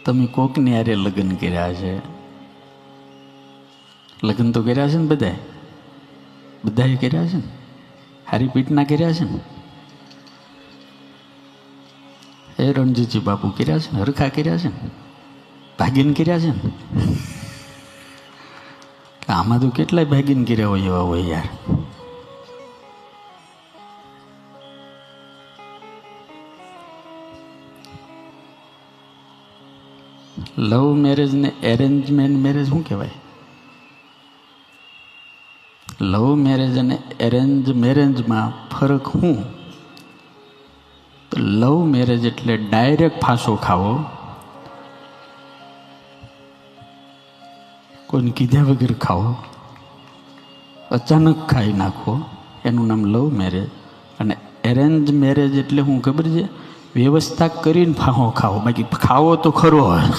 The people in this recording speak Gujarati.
તમે કોકની હારે લગ્ન કર્યા છે, લગ્ન તો કર્યા છે ને બધાએ કર્યા છે ને, હારી પીટના કર્યા છે ને, એ રણજીતજી બાપુ કર્યા છે ને, હરખા કર્યા છે ને, ભાગીન કર્યા છે ને. આમાં તો કેટલાય ભાગીન કર્યા હોય એવા હોય યાર. લવ મેરેજ ને એરેન્જમેન્ટ મેરેજ શું કહેવાય? લવ મેરેજ અને એરેન્જ મેરેજમાં ફરક શું? તો લવ મેરેજ એટલે ડાયરેક્ટ ફાંસો ખાવો, કોઈને કીધા વગર ખાવો, અચાનક ખાઈ નાખો, એનું નામ લવ મેરેજ. અને એરેન્જ મેરેજ એટલે શું ખબર છે? વ્યવસ્થા કરીને ફાંસો ખાવો, બાકી ખાવો તો ખરો હોય.